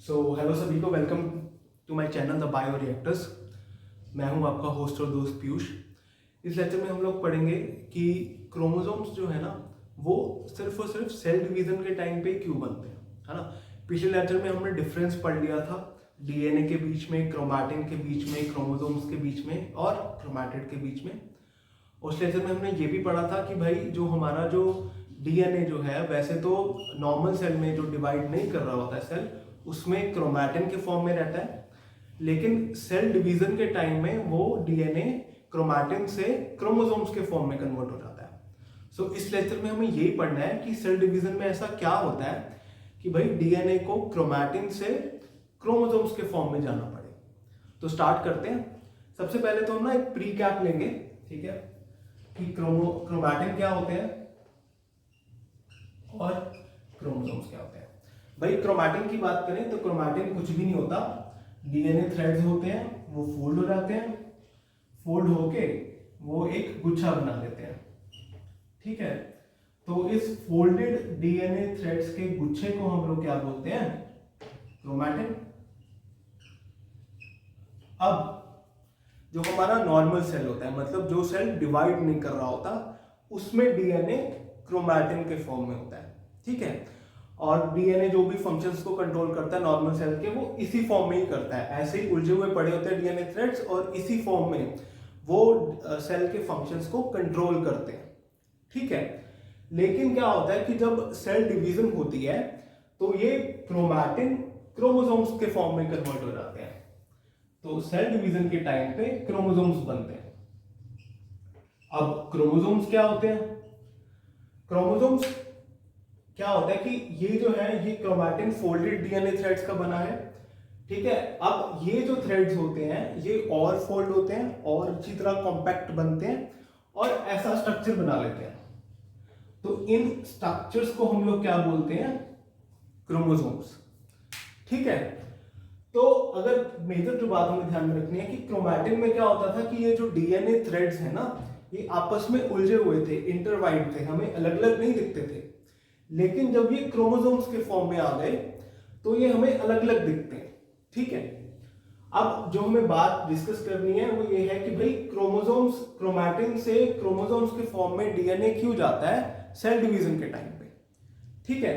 सो hello सभी को, welcome to my channel the bio reactors. मैं हूं आपका होस्ट और दोस्त पीयूष। इस लेक्चर में हम लोग पढ़ेंगे कि क्रोमोसोम्स जो है ना वो सिर्फ और सिर्फ सेल डिवीजन के टाइम पे क्यों बनते हैं, है ना। पिछले लेक्चर में हमने डिफरेंस पढ़ लिया था डीएनए के बीच में, क्रोमैटिन के बीच में, क्रोमोसोम्स के बीच में और क्रोमैटिड के बीच में। उस लेक्चर में हमने ये भी पढ़ा था कि भाई जो हमारा जो डीएनए जो है वैसे तो नॉर्मल सेल में जो डिवाइड नहीं कर रहा होता है सेल, उसमें क्रोमैटिन के फॉर्म में रहता है, लेकिन सेल डिवीजन के टाइम में वो डीएनए क्रोमैटिन से क्रोमोसोम्स के फॉर्म में कन्वर्ट हो जाता है। सो इस लेक्चर में हमें यही पढ़ना है कि सेल डिवीजन में ऐसा क्या होता है कि भाई डीएनए को क्रोमैटिन से क्रोमोसोम्स के फॉर्म में जाना पड़े। तो स्टार्ट करते हैं। सबसे पहले तो हम ना एक प्री कैप लेंगे, ठीक है, कि क्रोमैटिन क्या होते हैं और क्रोमोसोम्स क्या होते हैं। भाई क्रोमैटिन की बात करें तो क्रोमैटिन कुछ भी नहीं होता, डीएनए थ्रेड्स होते हैं, वो फोल्ड हो जाते हैं, फोल्ड होके वो एक गुच्छा बना देते हैं, ठीक है। तो इस फोल्डेड डीएनए थ्रेड्स के गुच्छे को हम लोग क्या बोलते हैं, क्रोमैटिन। अब जो हमारा नॉर्मल सेल होता है, मतलब जो सेल डिवाइड नहीं कर रहा होता, उसमें डीएनए क्रोमैटिन के फॉर्म में होता है, ठीक है। और डीएनए जो भी फंक्शंस को कंट्रोल करता है नॉर्मल सेल के, वो इसी फॉर्म में ही करता है। ऐसे ही उलझे हुए पड़े होते हैं डीएनए थ्रेड्स और इसी फॉर्म में वो सेल के फंक्शंस को कंट्रोल करते हैं, ठीक है। लेकिन क्या होता है कि जब सेल डिवीजन होती है तो ये क्रोमैटिन क्रोमोसोम्स के फॉर्म में कन्वर्ट हो जाते हैं। तो सेल डिवीजन के टाइम पे क्रोमोसोम्स बनते हैं। अब क्रोमोसोम्स क्या होते हैं? क्रोमोसोम्स क्या होता है कि ये जो है ये क्रोमैटिन फोल्डेड डीएनए थ्रेड्स का बना है, ठीक है। अब ये जो थ्रेड्स होते हैं ये और फोल्ड होते हैं और अच्छी तरह कॉम्पैक्ट बनते हैं और ऐसा स्ट्रक्चर बना लेते हैं। तो इन स्ट्रक्चर्स को हम लोग क्या बोलते हैं, क्रोमोसोम्स, ठीक है। तो अगर मेजर जो बात हमें ध्यान में रखनी है कि क्रोमैटिन में क्या होता था कि ये जो डीएनए थ्रेड्स है ना, ये आपस में उलझे हुए थे, इंटरवाइंड थे, हमें अलग अलग नहीं दिखते थे। लेकिन जब ये क्रोमोसोम्स के फॉर्म में आ गए तो ये हमें अलग अलग दिखते हैं, ठीक है। अब जो हमें बात डिस्कस करनी है वो ये है कि भाई क्रोमोसोम्स, क्रोमैटिन से क्रोमोसोम्स के फॉर्म में डीएनए क्यों जाता है सेल डिवीजन के टाइम पे, ठीक है।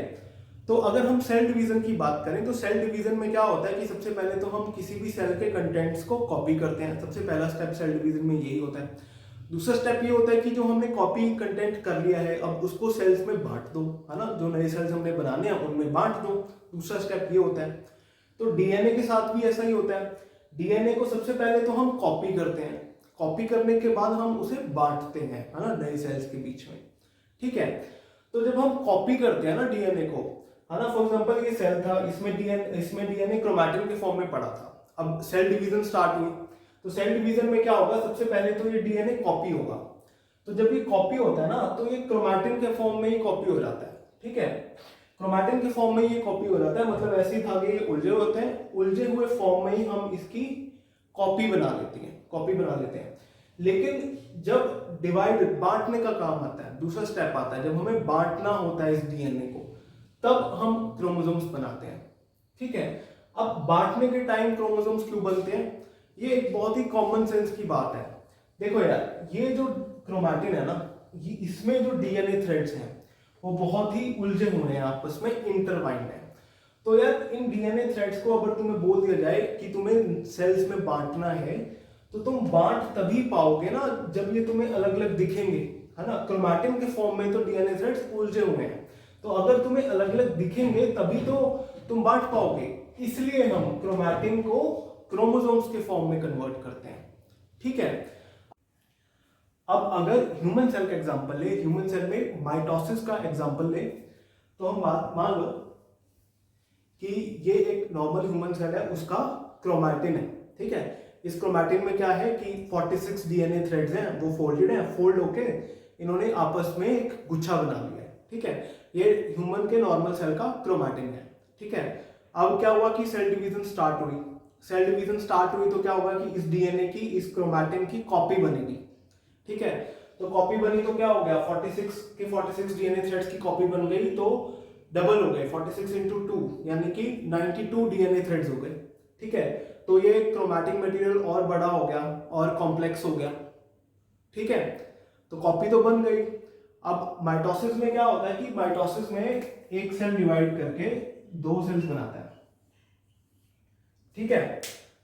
तो अगर हम सेल डिवीजन की बात करें तो सेल डिवीजन में क्या होता है कि सबसे पहले तो हम किसी भी सेल के कंटेंट्स को कॉपी करते हैं। सबसे पहला स्टेप सेल डिवीजन में यही होता है। दूसरा स्टेप ये होता है कि जो हमने कॉपी कंटेंट कर लिया है अब उसको सेल्स में बांट दो, है ना। जो नए सेल्स हमने बनाने हैं उनमें बांट दो। दूसरा स्टेप ये होता है। तो डीएनए के साथ भी ऐसा ही होता है। डीएनए को सबसे पहले तो हम कॉपी करते हैं, कॉपी करने के बाद हम उसे बांटते हैं, है ना, नए सेल्स के बीच में, ठीक है। तो जब हम कॉपी करते हैं ना डीएनए को, है ना, फॉर एग्जांपल ये सेल था, इसमें डीएनए क्रोमैटिन के फॉर्म में पड़ा था। अब सेल डिवीजन स्टार्ट हुई तो सेल डिवीजन में क्या होगा, सबसे पहले तो ये डीएनए कॉपी होगा। तो जब ये कॉपी होता है ना तो ये क्रोमैटिन के फॉर्म में ही कॉपी हो जाता है, ठीक है। क्रोमैटिन के फॉर्म में ये कॉपी हो जाता है, मतलब ऐसे ही धागे ये उलझे होते हैं, उलझे हुए फॉर्म में ही हम इसकी कॉपी बना लेते हैं, कॉपी बना लेते हैं। लेकिन जब डिवाइड, बांटने का काम आता है, दूसरा स्टेप आता है, जब हमें बांटना होता है इस डीएनए को, तब हम क्रोमोसोम्स बनाते हैं, ठीक है। अब बांटने के टाइम क्रोमोसोम्स क्यों बनते हैं, ये एक बहुत ही कॉमन सेंस की बात है। देखो यार, ये जो क्रोमैटिन है ना, ये इसमें जो डीएनए थ्रेड्स हैं वो बहुत ही उलझे हुए हैं, आपस में इंटरवाइंड है। तो यार इन डीएनए थ्रेड्स को अगर तुम्हें बोल दिया जाए कि तुम्हें सेल्स में बांटना है तो तुम बांट तभी पाओगे ना जब ये तुम्हें अलग अलग दिखेंगे, है ना। क्रोमैटिन के फॉर्म में तो डीएनए थ्रेड्स उलझे हुए हैं, तो अगर तुम्हें अलग अलग दिखेंगे तभी तो तुम बांट पाओगे। इसलिए हम क्रोमैटिन को क्रोमोसोम्स के फॉर्म में कन्वर्ट करते हैं, ठीक है। अब अगर ह्यूमन सेल का एग्जांपल ले, ह्यूमन सेल में माइटोसिस का एग्जांपल ले, तो हम बात मान लो कि ये एक नॉर्मल ह्यूमन सेल है, उसका क्रोमैटिन है, ठीक है। इस क्रोमैटिन में क्या है कि 46 डीएनए थ्रेड्स हैं, वो फोल्डेड हैं, फोल्ड होके इन्होंने आपस में एक गुच्छा बना लिया है, ठीक है। ये ह्यूमन के नॉर्मल सेल का क्रोमैटिन है, ठीक है। अब क्या हुआ कि सेल डिवीजन स्टार्ट हुई। सेल डिवीजन स्टार्ट हुई तो क्या होगा कि इस डीएनए की, इस क्रोमैटिन की कॉपी बनेगी, ठीक है। तो कॉपी बनी तो क्या हो गया, 46 के 46 डीएनए थ्रेड्स की कॉपी बन गई, तो डबल हो गए, 46 इंटू 2 यानी कि 92 डीएनए थ्रेड्स हो गए। ठीक है, तो ये क्रोमैटिक मटेरियल और बड़ा हो गया और कॉम्प्लेक्स हो गया। ठीक है, तो कॉपी तो बन गई। अब माइटोसिस में क्या होता है कि माइटोसिस में एक सेल डिवाइड करके 2 सेल्स बनाता है। ठीक है,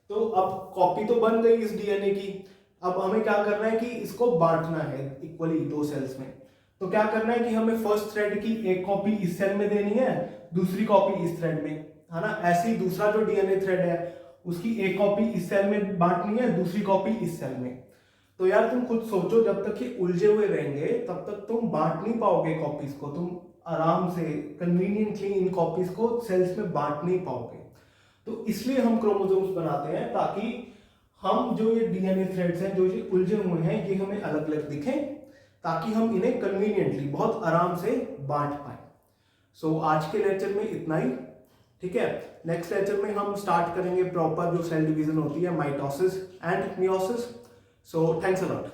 तो अब कॉपी तो बन गई इस डीएनए की। अब हमें क्या करना है कि इसको बांटना है इक्वली 2 सेल्स में। तो क्या करना है कि हमें फर्स्ट थ्रेड की एक कॉपी इस सेल में देनी है, दूसरी कॉपी इस थ्रेड में, है ना। ऐसे ही दूसरा जो डीएनए थ्रेड है उसकी एक कॉपी इस सेल में बांटनी है, दूसरी कॉपी इस सेल में। तो यार तुम खुद सोचो, जब तक ये उलझे हुए रहेंगे तब तक तुम बांट नहीं पाओगे कॉपीज को, तुम आराम से कन्वीनियंटली इन कॉपीज को सेल्स में बांट नहीं पाओगे। तो इसलिए हम क्रोमोसोम्स बनाते हैं, ताकि हम जो ये डीएनए थ्रेड्स हैं जो ये उलझे हुए हैं ये हमें अलग अलग दिखें, ताकि हम इन्हें कन्वीनियंटली बहुत आराम से बांट पाए। सो आज के लेक्चर में इतना ही। ठीक है, नेक्स्ट लेक्चर में हम स्टार्ट करेंगे प्रॉपर जो सेल डिवीजन होती है, mitosis and meiosis. So thanks a lot.